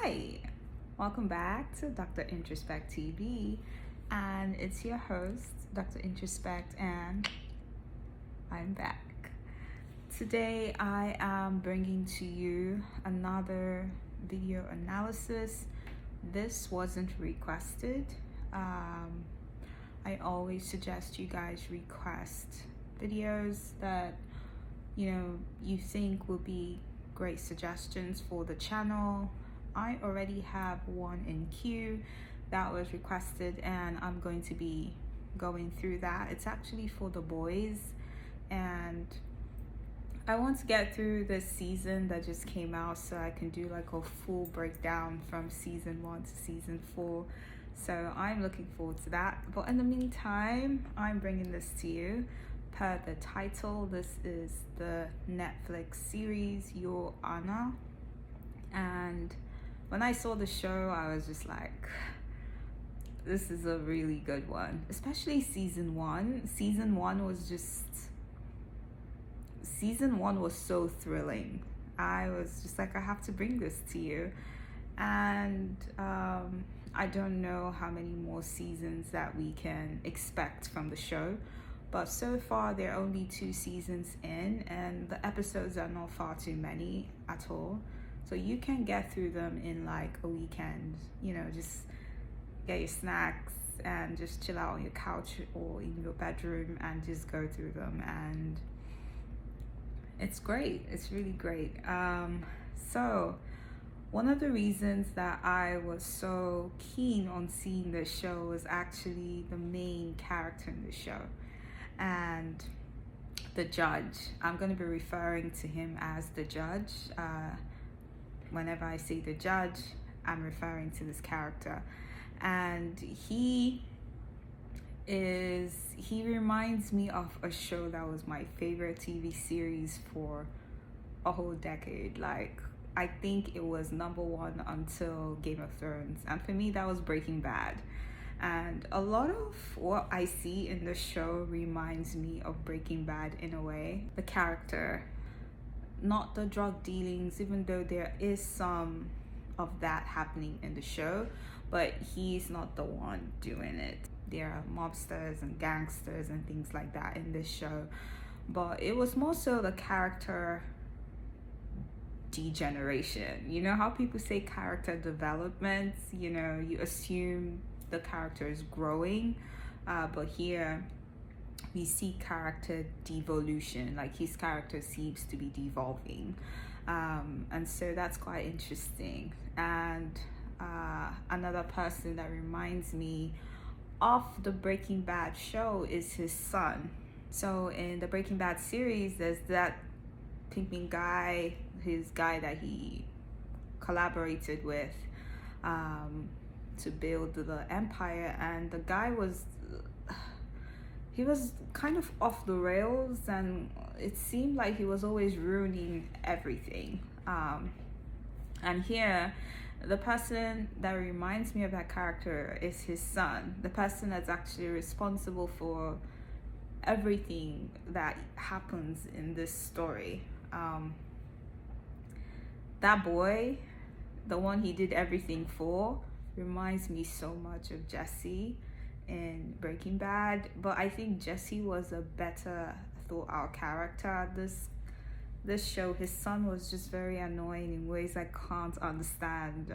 Hi, welcome back to Dr. Introspect TV, and it's your host, Dr. Introspect, and I'm back. Today, I am bringing to you another video analysis. This wasn't requested. Um, I always suggest you guys request videos that you think will be great suggestions for the channel. I already have one in queue that was requested, and I'm going to be going through that. It's actually for the boys, and I want to get through this season that just came out so I can do like a full breakdown from season 1 to season 4. So I'm looking forward to that. But in the meantime, I'm bringing this to you per the title. This is the Netflix series Your Honor, and when I saw the show, I was just like, this is a really good one, especially season 1. Season 1 was so thrilling. I was just like, I have to bring this to you. And I don't know how many more seasons that we can expect from the show, but so far there are only 2 seasons in, and the episodes are not far too many at all. So you can get through them in like a weekend, just get your snacks and just chill out on your couch or in your bedroom and just go through them. And it's great. It's really great. So one of the reasons that I was so keen on seeing this show was actually the main character in the show, and the judge. I'm going to be referring to him as the judge. Whenever I say the judge, I'm referring to this character. And he reminds me of a show that was my favorite TV series for a whole decade. Like, I think it was number 1 until Game of Thrones. And for me, that was Breaking Bad. And a lot of what I see in the show reminds me of Breaking Bad in a way. The character, not the drug dealings, even though there is some of that happening in the show, but he's not the one doing it. There are mobsters and gangsters and things like that in this show, but it was more so the character degeneration. You know how people say character development, you assume the character is growing, but here we see character devolution, like his character seems to be devolving, and so that's quite interesting. And another person that reminds me of the Breaking Bad show is his son. So in the Breaking Bad series, there's that pimping guy, his guy that he collaborated with to build the empire, and the guy was kind of off the rails, and it seemed like he was always ruining everything. And here, the person that reminds me of that character is his son, the person that's actually responsible for everything that happens in this story. That boy, the one he did everything for, reminds me so much of Jesse in Breaking Bad, but I think Jesse was a better thought out character. This show, his son was just very annoying in ways I can't understand.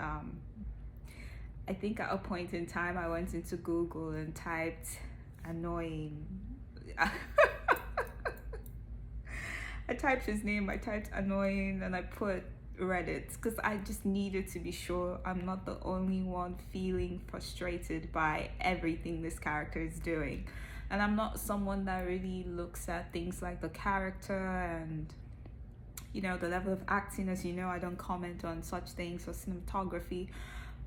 I think at a point in time I went into Google and typed annoying. I typed his name, I typed annoying, and I put Reddit because I just needed to be sure I'm not the only one feeling frustrated by everything this character is doing. And I'm not someone that really looks at things like the character and the level of acting. As you know, I don't comment on such things or cinematography,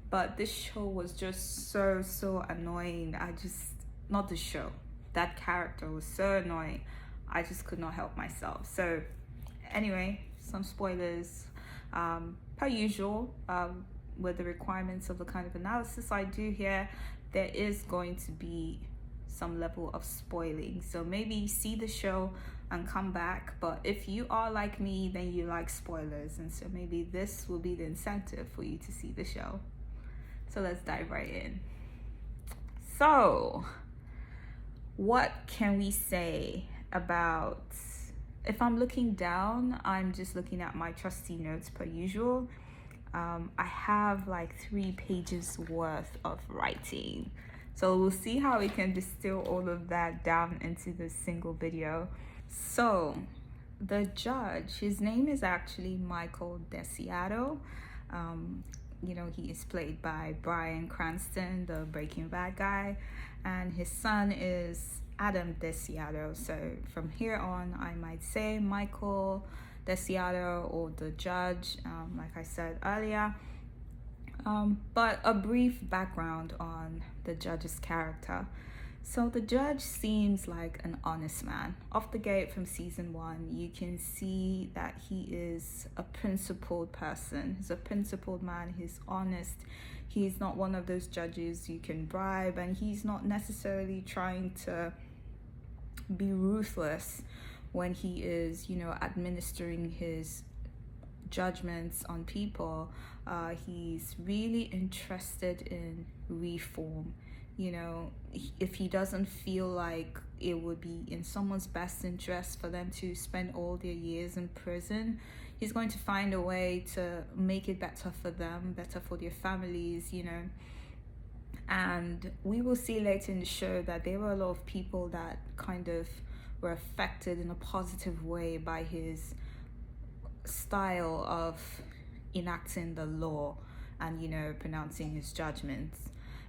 but this show was just so annoying. Not the show, that character was so annoying, I just could not help myself. So anyway, some spoilers. Per usual, with the requirements of the kind of analysis I do here, there is going to be some level of spoiling. So maybe see the show and come back. But if you are like me, then you like spoilers. And so maybe this will be the incentive for you to see the show. So let's dive right in. So, what can we say about, if I'm looking down, I'm just looking at my trusty notes per usual. I have like 3 pages worth of writing. So we'll see how we can distill all of that down into this single video. So the judge, his name is actually Michael Desiato. He is played by Bryan Cranston, the Breaking Bad guy, and his son is Adam Desiato. So from here on, I might say Michael Desiato or the judge, like I said earlier. But a brief background on the judge's character. So the judge seems like an honest man. Off the gate from season 1, you can see that he is a principled person. He's a principled man. He's honest. He's not one of those judges you can bribe, and he's not necessarily trying to be ruthless when he is, administering his judgments on people. He's really interested in reform. If he doesn't feel like it would be in someone's best interest for them to spend all their years in prison, he's going to find a way to make it better for them, better for their families, And we will see later in the show that there were a lot of people that kind of were affected in a positive way by his style of enacting the law and, pronouncing his judgments.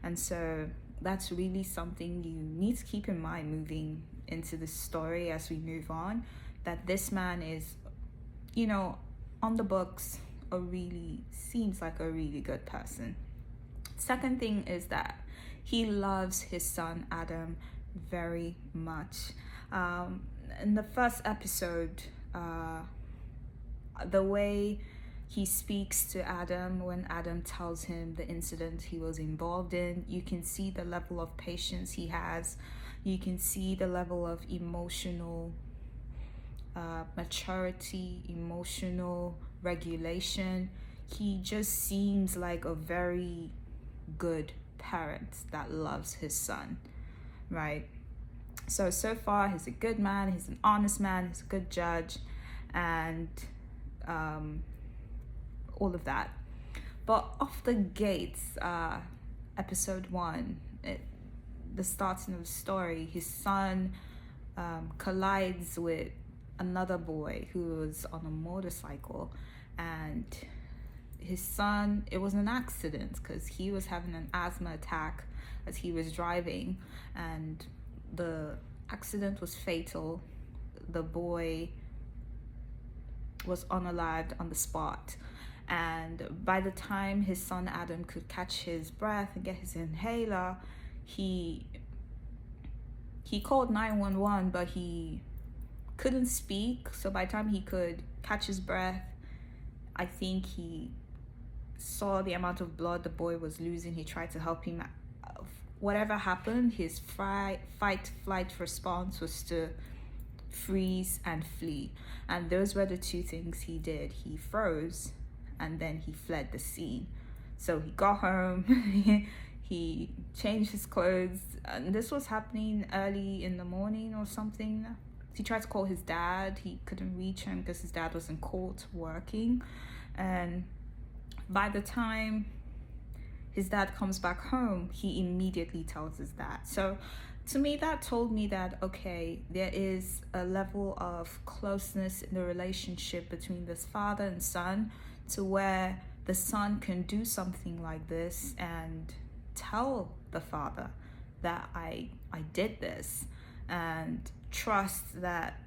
And so that's really something you need to keep in mind moving into the story as we move on, that this man is, on the books, seems like a really good person. Second thing is that he loves his son Adam very much. In the first episode, the way he speaks to Adam when Adam tells him the incident he was involved in, you can see the level of patience he has. You can see the level of emotional maturity, emotional regulation. He just seems like a very good parent that loves his son, right? So far, he's a good man, he's an honest man, he's a good judge, and all of that. But off the gates, episode 1, the starting of the story, his son collides with another boy who was on a motorcycle, and his son, it was an accident because he was having an asthma attack as he was driving, and the accident was fatal. The boy was unalived on the spot, and by the time his son Adam could catch his breath and get his inhaler, he called 911, but he couldn't speak. So by the time he could catch his breath, I think he saw the amount of blood the boy was losing. He tried to help him. Whatever happened, his fight-flight response was to freeze and flee. And those were the 2 things he did. He froze and then he fled the scene. So he got home, he changed his clothes, and this was happening early in the morning or something. He tried to call his dad. He couldn't reach him because his dad was in court working. And by the time his dad comes back home, he immediately tells his dad. So to me, that told me that, okay, there is a level of closeness in the relationship between this father and son, to where the son can do something like this and tell the father that I did this, and trust that,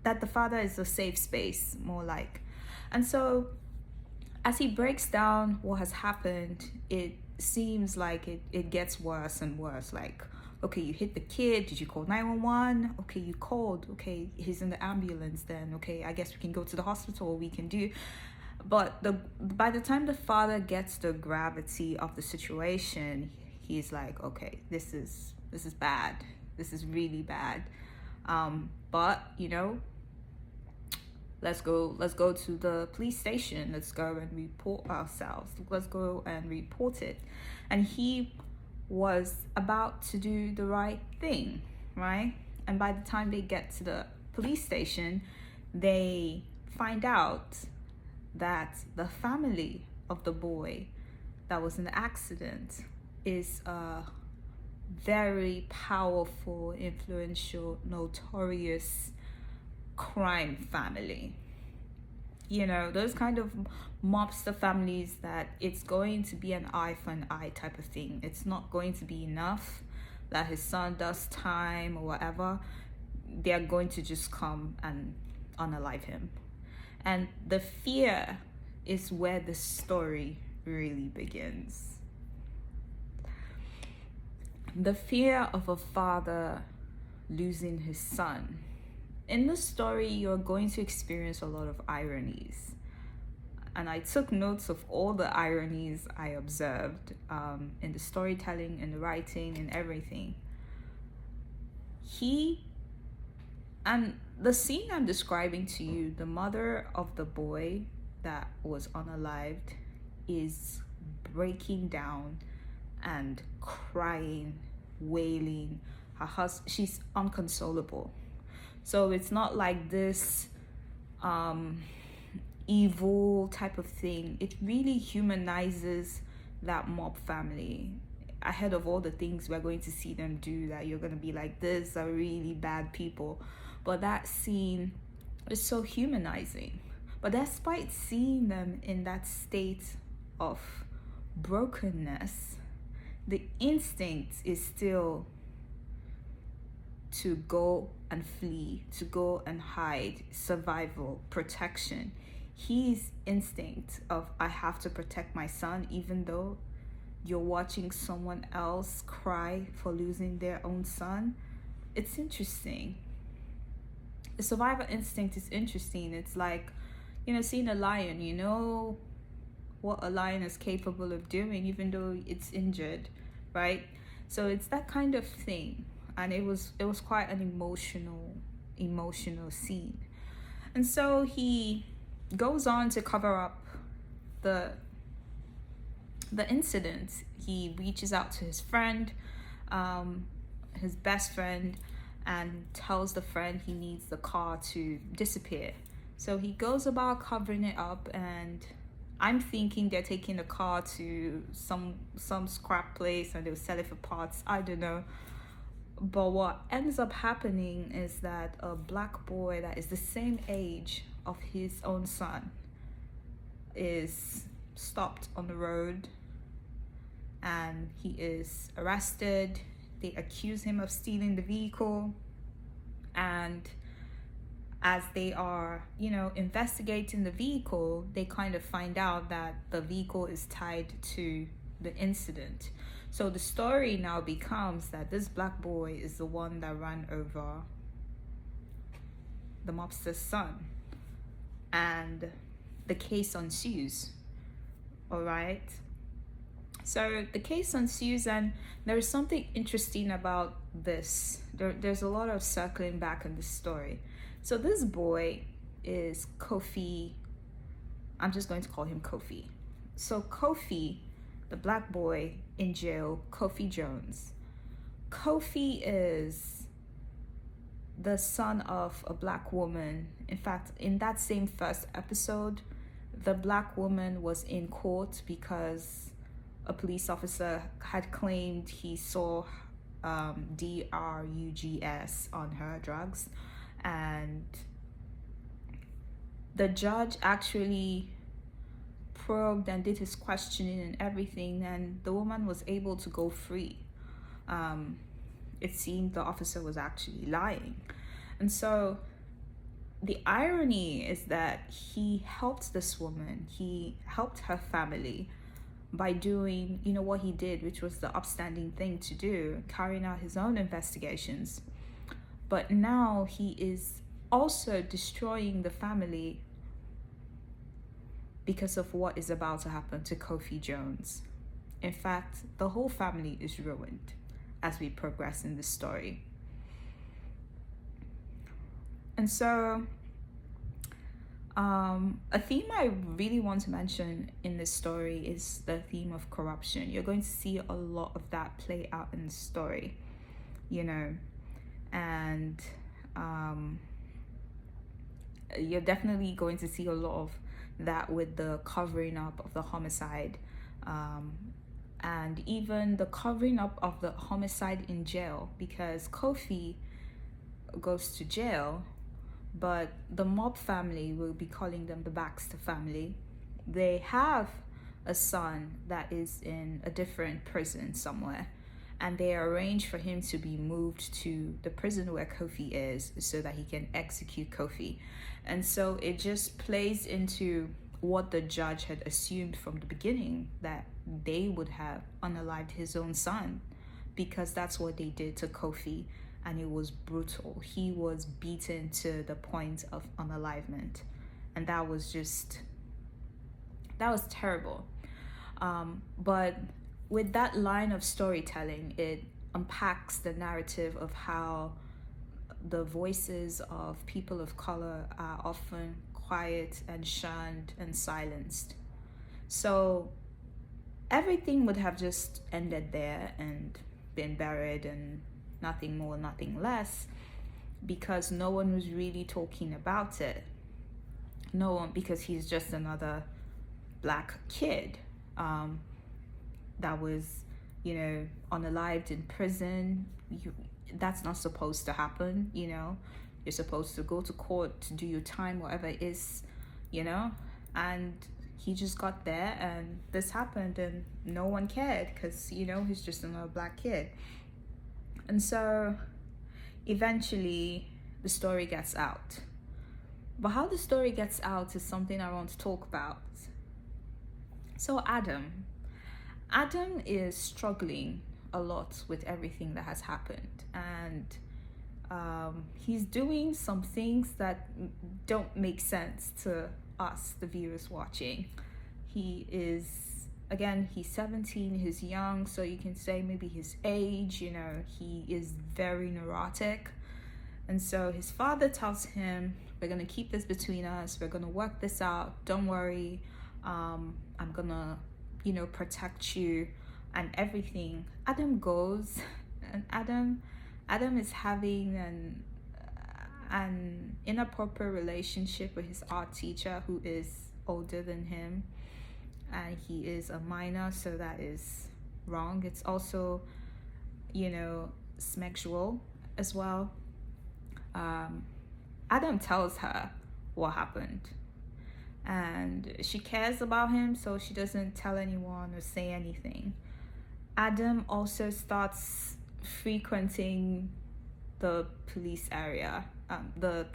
that the father is a safe space, more like. And so as he breaks down what has happened, it seems like it gets worse and worse. Like, okay, you hit the kid. Did you call 911? Okay, you called. Okay, he's in the ambulance then. Okay, I guess we can go to the hospital. We can do. But by the time the father gets the gravity of the situation, he's like, okay, this is bad. This is really bad. But let's go to the police station. Let's go and report ourselves. Let's go and report it. And he was about to do the right thing, right? And by the time they get to the police station, they find out that the family of the boy that was in the accident is a very powerful, influential, notorious crime family. Those kind of mobster families that it's going to be an eye for an eye type of thing. It's not going to be enough that his son does time or whatever. They're going to just come and unalive him. And the fear is where the story really begins. The fear of a father losing his son. In the story, you're going to experience a lot of ironies. And I took notes of all the ironies I observed in the storytelling, in the writing, and everything. And the scene I'm describing to you, the mother of the boy that was unalived is breaking down and crying, wailing. She's unconsolable. So it's not like this evil type of thing. It really humanizes that mob family ahead of all the things we're going to see them do, that you're going to be like, these are really bad people. But that scene is so humanizing. But despite seeing them in that state of brokenness, the instinct is still to go and flee, to go and hide, survival, protection. His instinct of, I have to protect my son, even though you're watching someone else cry for losing their own son. It's interesting. The survival instinct is interesting. It's like, seeing a lion, what a lion is capable of doing, even though it's injured, right? So it's that kind of thing. And it was quite an emotional scene. And so he goes on to cover up the incident. He reaches out to his friend, his best friend, and tells the friend he needs the car to disappear. So he goes about covering it up, and I'm thinking they're taking the car to some scrap place and they'll sell it for parts. I don't know. But what ends up happening is that a black boy that is the same age of his own son is stopped on the road, and he is arrested. They accuse him of stealing the vehicle, and as they are, investigating the vehicle, they kind of find out that the vehicle is tied to the incident. So the story now becomes that this black boy is the one that ran over the mobster's son, and the case ensues. All right. So the case ensues, and there's something interesting about this. There's a lot of circling back in this story. So this boy is Kofi. I'm just going to call him Kofi. So Kofi, the black boy in jail, Kofi Jones. Kofi is the son of a black woman. In fact, in that same first episode, the black woman was in court because a police officer had claimed he saw drugs on her, drugs, and the judge actually probed and did his questioning and everything, and the woman was able to go free. It seemed the officer was actually lying. And so the irony is that he helped this woman, he helped her family by doing, what he did, which was the upstanding thing to do, carrying out his own investigations. But now he is also destroying the family because of what is about to happen to Kofi Jones. In fact, the whole family is ruined as we progress in this story. And so, a theme I really want to mention in this story is the theme of corruption. You're going to see a lot of that play out in the story, you know, and you're definitely going to see a lot of that with the covering up of the homicide, and even the covering up of the homicide in jail, because Kofi goes to jail, but the mob family, will be calling them the Baxter family, they have a son that is in a different prison somewhere, and they arrange for him to be moved to the prison where Kofi is so that he can execute Kofi. And so it just plays into what the judge had assumed from the beginning, that they would have unalived his own son, because that's what they did to Kofi, and it was brutal. He was beaten to the point of unalivement, and that was terrible. But with that line of storytelling, it unpacks the narrative of how the voices of people of color are often quiet and shunned and silenced. So everything would have just ended there and been buried and nothing more, nothing less, because no one was really talking about it. No one, because he's just another black kid that was, unalived in prison. That's not supposed to happen. You're supposed to go to court to do your time, whatever it is, and he just got there and this happened and no one cared, because he's just another black kid. And so eventually the story gets out. But how the story gets out is something I want to talk about. So Adam is struggling a lot with everything that has happened, and he's doing some things that don't make sense to us, the viewers watching. He's 17, he's young, so you can say maybe his age, he is very neurotic. And so his father tells him, we're going to keep this between us, we're going to work this out, don't worry, I'm going to, protect you and everything. Adam goes, and Adam is having an inappropriate relationship with his art teacher, who is older than him, and he is a minor, so that is wrong. It's also, sexual as well. Adam tells her what happened, and she cares about him, so she doesn't tell anyone or say anything. Adam also starts frequenting the police area, the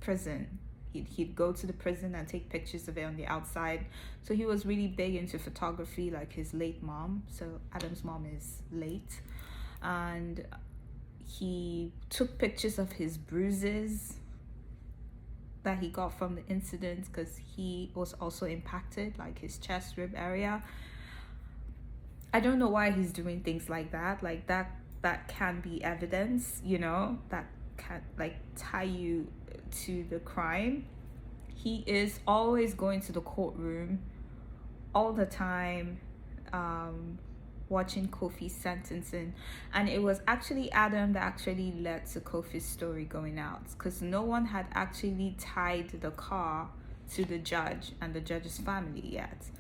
prison. He'd go to the prison and take pictures of it on the outside. So he was really big into photography, like his late mom. So Adam's mom is late. And he took pictures of his bruises that he got from the incident, because he was also impacted, like his chest rib area. I don't know why he's doing things like that. Like that can be evidence, that can tie you to the crime. He is always going to the courtroom all the time, watching Kofi's sentencing. And it was actually Adam that actually led to Kofi's story going out, because no one had actually tied the car to the judge and the judge's family yet.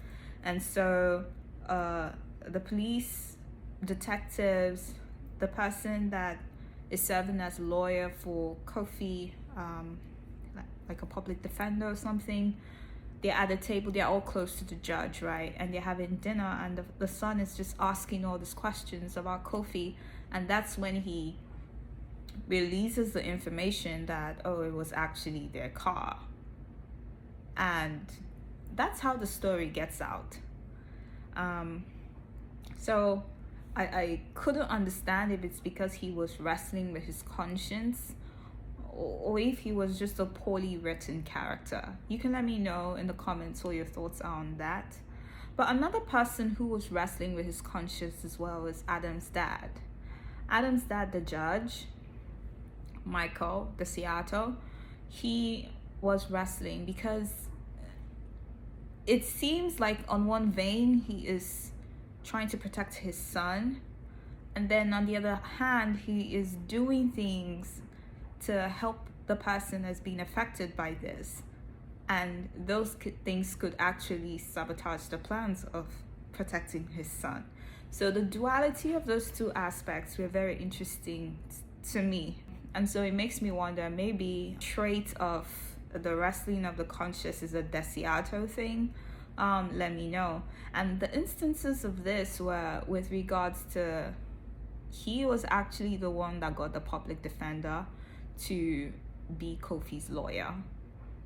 And so the police, detectives, the person that is serving as lawyer for Kofi, like a public defender or something, they're at the table, they're all close to the judge, right? And they're having dinner, and the son is just asking all these questions about Kofi. And that's when he releases the information that, it was actually their car. And that's how the story gets out. So I couldn't understand if it's because he was wrestling with his conscience, or if he was just a poorly written character. You can let me know in the comments what your thoughts are on that. But another person who was wrestling with his conscience as well is Adam's dad. Adam's dad, the judge, Michael DeSiato, he was wrestling because it seems like on one vein he is trying to protect his son, and then on the other hand he is doing things to help the person that's being affected by this, and those things could actually sabotage the plans of protecting his son. So the duality of those two aspects were very interesting to me, and so it makes me wonder, maybe trait of the wrestling of the conscious is a DeSiato thing. Let me know. And the instances of this were with regards to, he was actually the one that got the public defender to be Kofi's lawyer.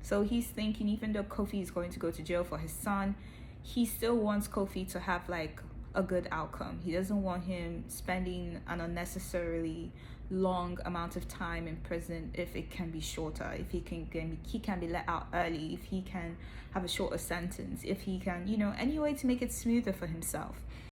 So he's thinking, even though Kofi is going to go to jail for his son, he still wants Kofi to have like a good outcome. He doesn't want him spending an unnecessarily long amount of time in prison if it can be shorter, if he can be let out early, if he can have a shorter sentence, if he can, any way to make it smoother for himself.